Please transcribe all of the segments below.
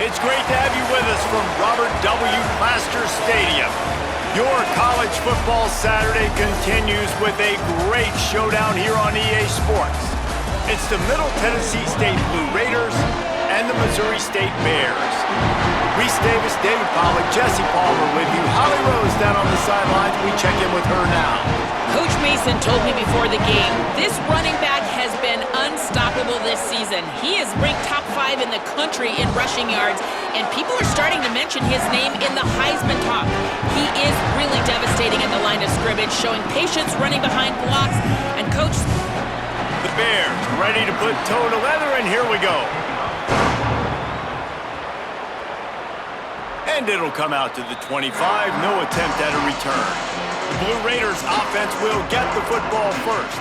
It's great to have you with us from Robert W. Plaster Stadium. Your college football Saturday continues with a great showdown here on EA Sports. It's the Middle Tennessee State Blue Raiders and the Missouri State Bears. Reese Davis, David Pollack, Jesse Palmer with you. Holly Rose down on the sidelines. We check in with her now. Coach Mason told me before the game, this running back has been unstoppable this season. He is ranked top 5 in the country in rushing yards, and people are starting to mention his name in the Heisman talk. He is really devastating in the line of scrimmage, showing patience running behind blocks, and Coach... The Bears ready to put toe to leather, and here we go. And it'll come out to the 25, no attempt at a return. The Blue Raiders offense will get the football first.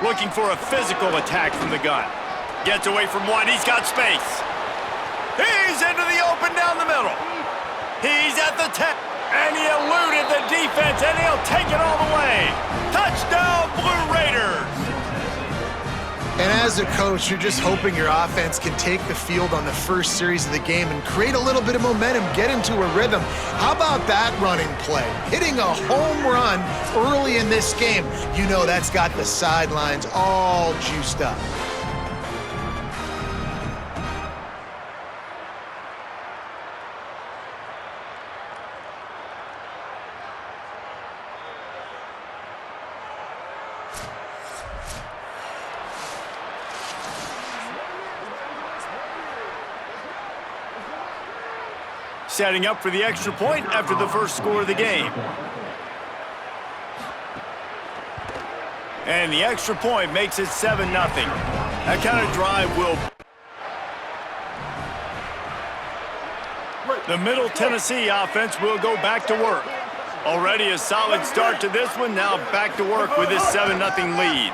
Looking for a physical attack from the gun. Gets away from one, he's got space. He's into the open down the middle. He's at the 10. And he eluded the defense, and he'll take it all the way. Touchdown, Blue Raiders! And as a coach, you're just hoping your offense can take the field on the first series of the game and create a little bit of momentum, get into a rhythm. How about that running play? Hitting a home run early in this game. You know that's got the sidelines all juiced up. Setting up for the extra point after the first score of the game. And the extra point makes it 7-0. That kind of drive will... The Middle Tennessee offense will go back to work. Already a solid start to this one, now back to work with this 7-0 lead.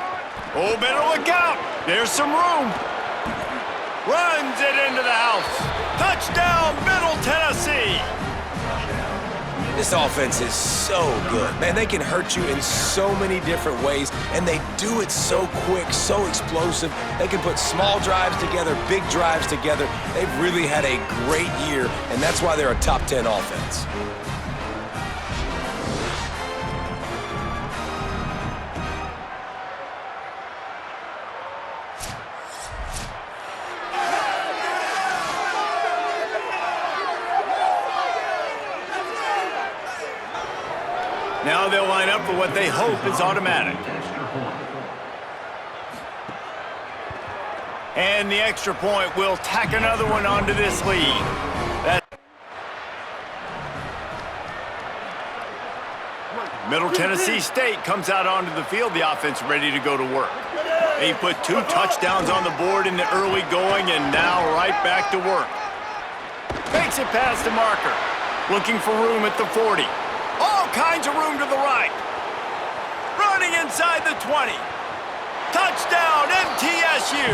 Oh, better look out! There's some room. Runs it into the house. Touchdown, Middle Tennessee! This offense is so good. Man, they can hurt you in so many different ways, and they do it so quick, so explosive. They can put small drives together, big drives together. They've really had a great year, and that's why they're a top 10 offense. Now they'll line up for what they hope is automatic. And the extra point will tack another one onto this lead. Middle Tennessee State comes out onto the field, the offense ready to go to work. They put 2 touchdowns on the board in the early going, and now right back to work. Makes it past the marker. Looking for room at the 40. All kinds of room to the right. Running inside the 20. Touchdown, MTSU.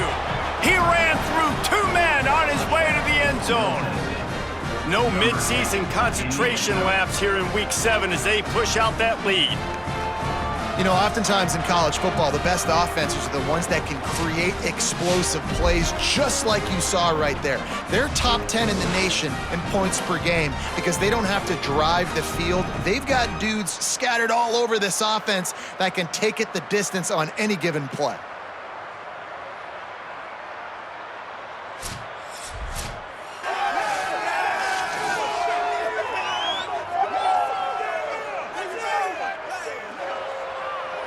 He ran through 2 men on his way to the end zone. No mid-season concentration lapse here in Week 7 as they push out that lead. You know, oftentimes in college football, the best offenses are the ones that can create explosive plays just like you saw right there. They're top 10 in the nation in points per game because they don't have to drive the field. They've got dudes scattered all over this offense that can take it the distance on any given play.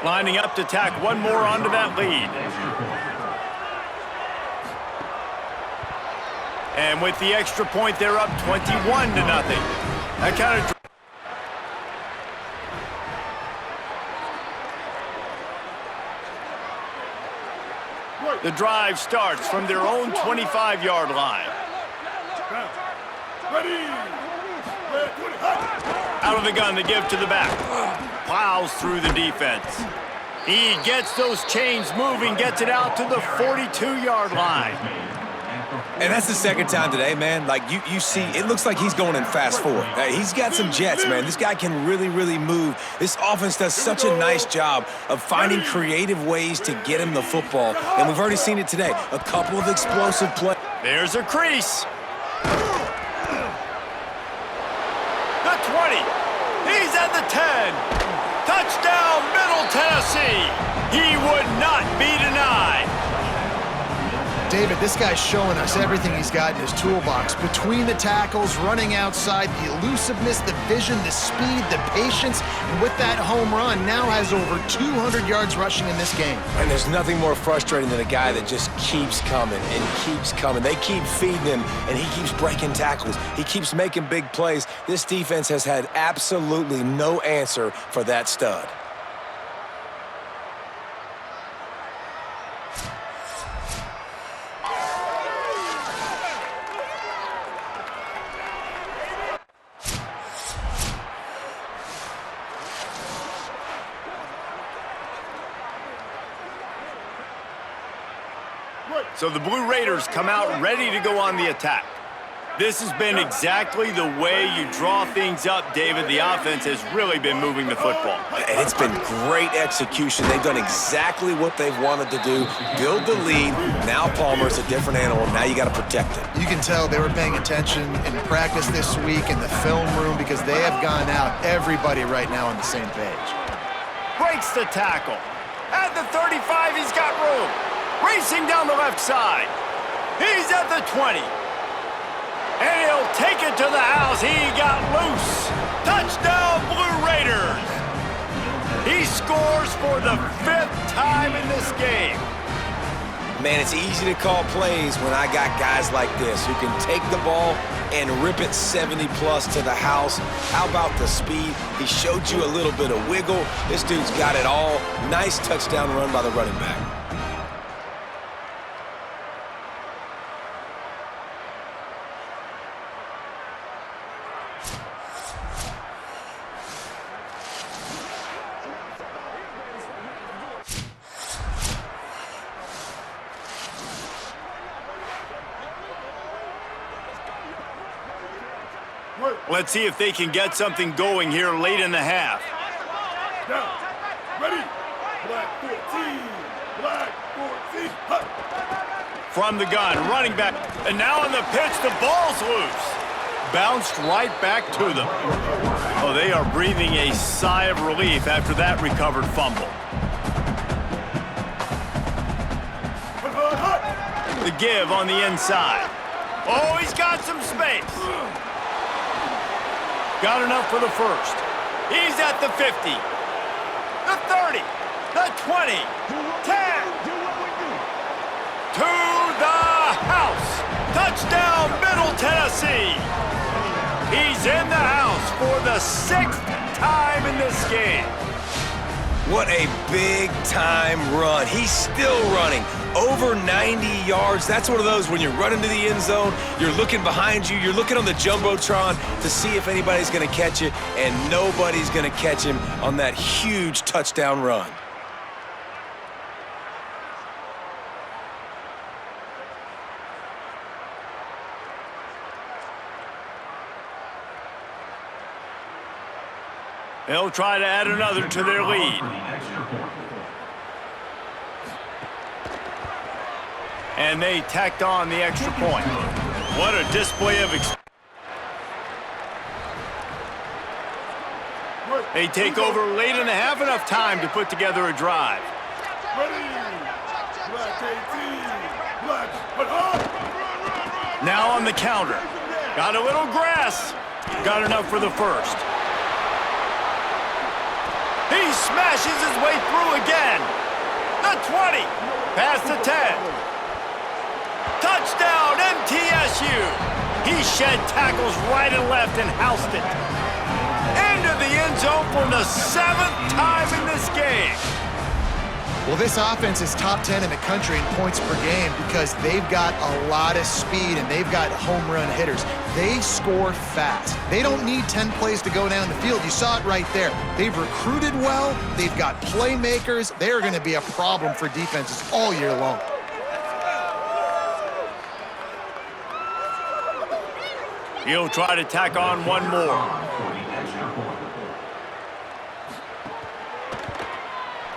Lining up to tack one more onto that lead. And with the extra point, they're up 21-0. That kind of... The drive starts from their own 25-yard line. Out of the gun to give to the back. Plows through the defense. He gets those chains moving, gets it out to the 42-yard line. And that's the second time today, man. Like, you see, it looks like he's going in fast forward. He's got some jets, man. This guy can really, really move. This offense does such a nice job of finding creative ways to get him the football. And we've already seen it today. A couple of explosive plays. There's a crease. The 20. He's at the 10. Touchdown, Middle Tennessee. He would not be denied. David, this guy's showing us everything he's got in his toolbox. Between the tackles, running outside, the elusiveness, the vision, the speed, the patience, and with that home run, now has over 200 yards rushing in this game. And there's nothing more frustrating than a guy that just keeps coming and keeps coming. They keep feeding him, and he keeps breaking tackles. He keeps making big plays. This defense has had absolutely no answer for that stud. So the Blue Raiders come out ready to go on the attack. This has been exactly the way you draw things up, David. The offense has really been moving the football. And it's been great execution. They've done exactly what they've wanted to do. Build the lead. Now Palmer's a different animal. Now you got to protect it. You can tell they were paying attention in practice this week in the film room because they have gone out, everybody right now on the same page. Breaks the tackle. At the 35, he's got room. Racing down the left side. He's at the 20. And he'll take it to the house. He got loose. Touchdown, Blue Raiders. He scores for the 5th time in this game. Man, it's easy to call plays when I got guys like this who can take the ball and rip it 70-plus to the house. How about the speed? He showed you a little bit of wiggle. This dude's got it all. Nice touchdown run by the running back. Let's see if they can get something going here late in the half. Down. Ready. Black 14. Black 14. Hut. From the gun, running back. And now on the pitch, the ball's loose. Bounced right back to them. Oh, they are breathing a sigh of relief after that recovered fumble. The give on the inside. Oh, he's got some space. Got enough for the first. He's at the 50. The 30. The 20. 10. To the house. Touchdown, Middle Tennessee. He's in the house for the 6th time in this game. What a big-time run. He's still running. Over 90 yards. That's one of those when you're running to the end zone, you're looking behind you, you're looking on the Jumbotron to see if anybody's going to catch it, and nobody's going to catch him on that huge touchdown run. They'll try to add another to their lead. And they tacked on the extra point. What a display of They take over late in the half, enough time to put together a drive. Ready. Black 18. Black. Now on the counter. Got a little grass. Got enough for the first. He smashes his way through again. The 20. Past the 10. Touchdown, MTSU. He shed tackles right and left and housed it. Into the end zone for the 7th time in this game. Well, this offense is top 10 in the country in points per game because they've got a lot of speed and they've got home run hitters. They score fast. They don't need 10 plays to go down the field. You saw it right there. They've recruited well. They've got playmakers. They're going to be a problem for defenses all year long. He'll try to tack on one more.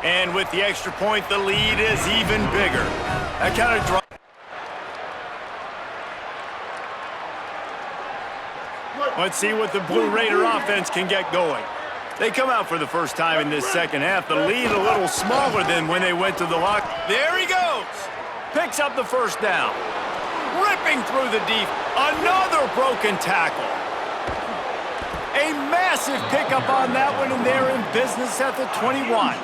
And with the extra point, the lead is even bigger. That kind of drive. Let's see what the Blue Raider offense can get going. They come out for the first time in this second half. The lead a little smaller than when they went to the lock. There he goes. Picks up the first down. Ripping through the deep. Another broken tackle. A massive pickup on that one, and they're in business at the 21.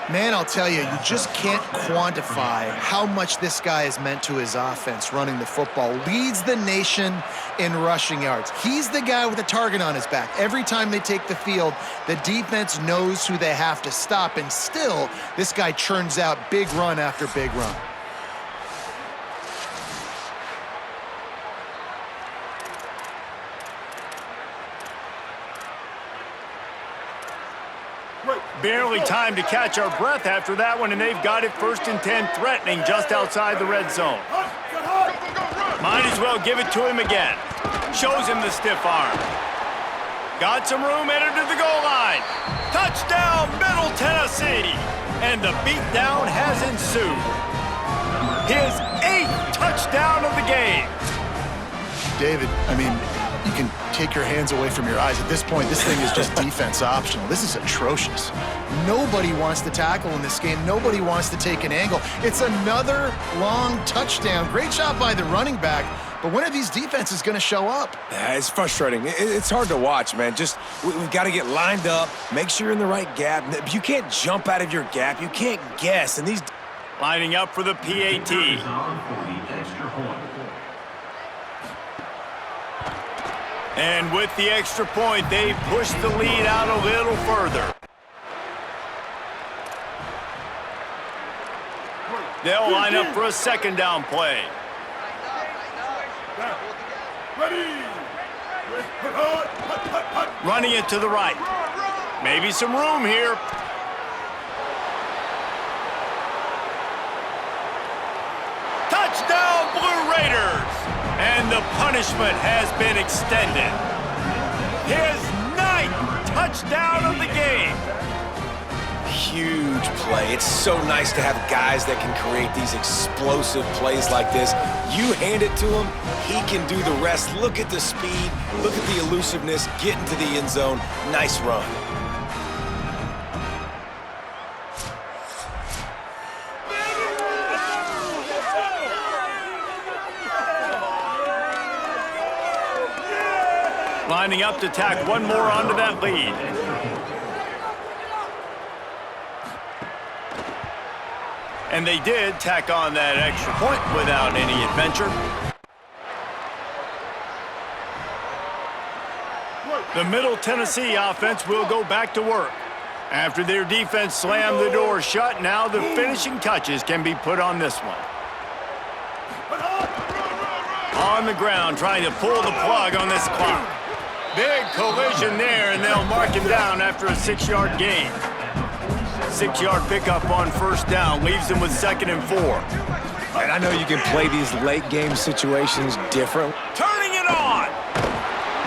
Man, I'll tell you, you just can't quantify how much this guy has meant to his offense running the football. Leads the nation in rushing yards. He's the guy with a target on his back. Every time they take the field, the defense knows who they have to stop, and still, this guy churns out big run after big run. Barely time to catch our breath after that one, and they've got it 1st and 10, threatening just outside the red zone. Might as well give it to him again. Shows him the stiff arm. Got some room, headed to the goal line. Touchdown, Middle Tennessee! And the beatdown has ensued. His 8th touchdown of the game. David, I mean, you can take your hands away from your eyes. At this point, this thing is just defense optional. This is atrocious. Nobody wants to tackle in this game. Nobody wants to take an angle. It's another long touchdown. Great job by the running back. But when are these defenses going to show up? It's frustrating. It's hard to watch, man. Just, we've got to get lined up, make sure you're in the right gap. You can't jump out of your gap. You can't guess. And these... Lining up for the PAT. And with the extra point, they push the lead out a little further. They'll line up for a second down play. Running it to the right. Maybe some room here. Touchdown, Blue Raiders! And the punishment has been extended. His 9th touchdown of the game. Huge play. It's so nice to have guys that can create these explosive plays like this. You hand it to him, he can do the rest. Look at the speed, look at the elusiveness, get into the end zone. Nice run. Lining up to tack one more onto that lead. And they did tack on that extra point without any adventure. The Middle Tennessee offense will go back to work. After their defense slammed the door shut, now the finishing touches can be put on this one. On the ground, trying to pull the plug on this clock. Big collision there, and they'll mark him down after a 6-yard gain. 6-yard pickup on first down leaves him with 2nd and 4. And I know you can play these late game situations different. Turning it on!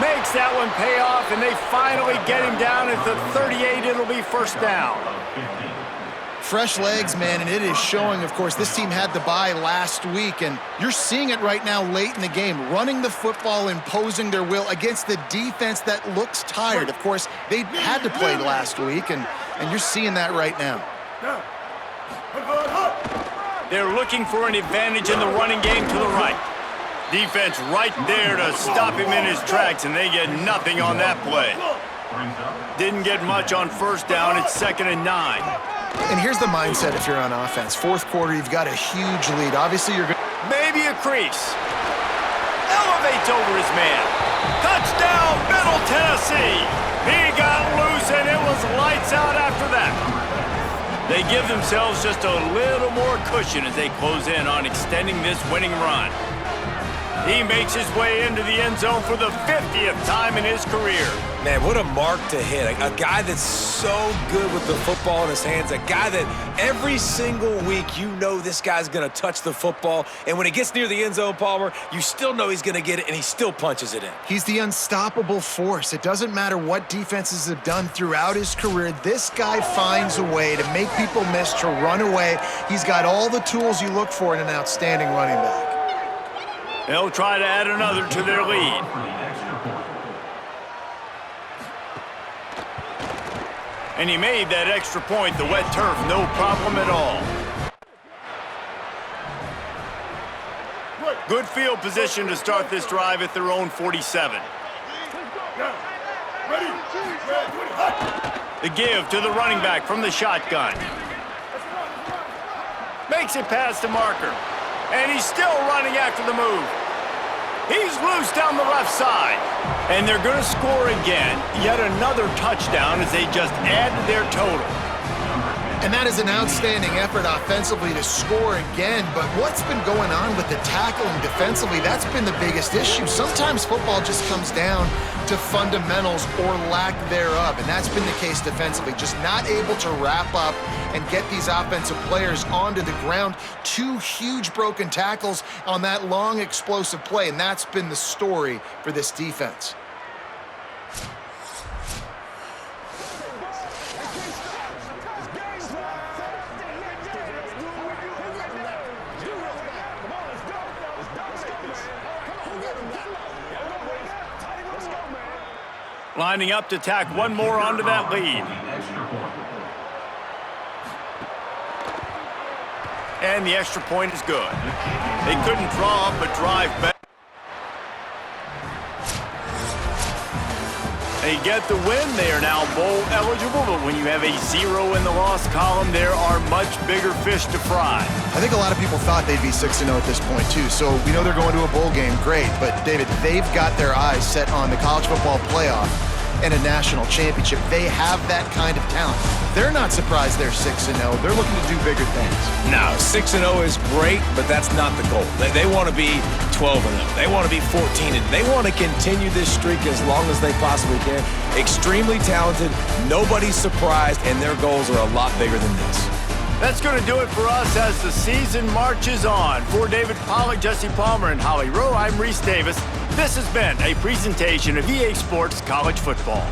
Makes that one pay off, and they finally get him down at the 38. It'll be first down. Fresh legs, man, and it is showing, of course. This team had the bye last week, and you're seeing it right now late in the game, running the football, imposing their will against the defense that looks tired. Of course, they had to play last week, and you're seeing that right now. They're looking for an advantage in the running game to the right. Defense right there to stop him in his tracks, and they get nothing on that play. Didn't get much on first down. It's 2nd and 9. And here's the mindset if you're on offense. Fourth quarter, you've got a huge lead. Obviously, you're going to... Maybe a crease. Elevates over his man. Touchdown, Middle Tennessee. He got loose, and it was lights out after that. They give themselves just a little more cushion as they close in on extending this winning run. He makes his way into the end zone for the 50th time in his career. Man, what a mark to hit. A guy that's so good with the football in his hands, a guy that every single week you know this guy's going to touch the football, and when he gets near the end zone, Palmer, you still know he's going to get it, and he still punches it in. He's the unstoppable force. It doesn't matter what defenses have done throughout his career. This guy finds a way to make people miss, to run away. He's got all the tools you look for in an outstanding running back. They'll try to add another to their lead. And he made that extra point, the wet turf, no problem at all. Good field position to start this drive at their own 47. The give to the running back from the shotgun. Makes it past the marker. And he's still running after the move. He's loose down the left side. And they're going to score again. Yet another touchdown as they just add to their total. And that is an outstanding effort offensively to score again. But what's been going on with the tackling defensively, that's been the biggest issue. Sometimes football just comes down to fundamentals or lack thereof. And that's been the case defensively. Just not able to wrap up and get these offensive players onto the ground. 2 huge broken tackles on that long, explosive play. And that's been the story for this defense. Lining up to tack one more onto that lead. And the extra point is good. They couldn't draw up a drive back. They get the win. They are now bowl eligible, but when you have a 0 in the loss column, there are much bigger fish to fry. I think a lot of people thought they'd be 6-0 at this point, too. So we know they're going to a bowl game. Great. But, David, they've got their eyes set on the college football playoff and a national championship. They have that kind of talent. They're not surprised they're 6-0. They're looking to do bigger things. No, 6-0 is great, but that's not the goal. They want to be 12-0. They want to be 14-0. They want to continue this streak as long as they possibly can. Extremely talented, nobody's surprised, and their goals are a lot bigger than this. That's going to do it for us as the season marches on. For David Pollack, Jesse Palmer, and Holly Rowe, I'm Reese Davis. This has been a presentation of EA Sports College Football.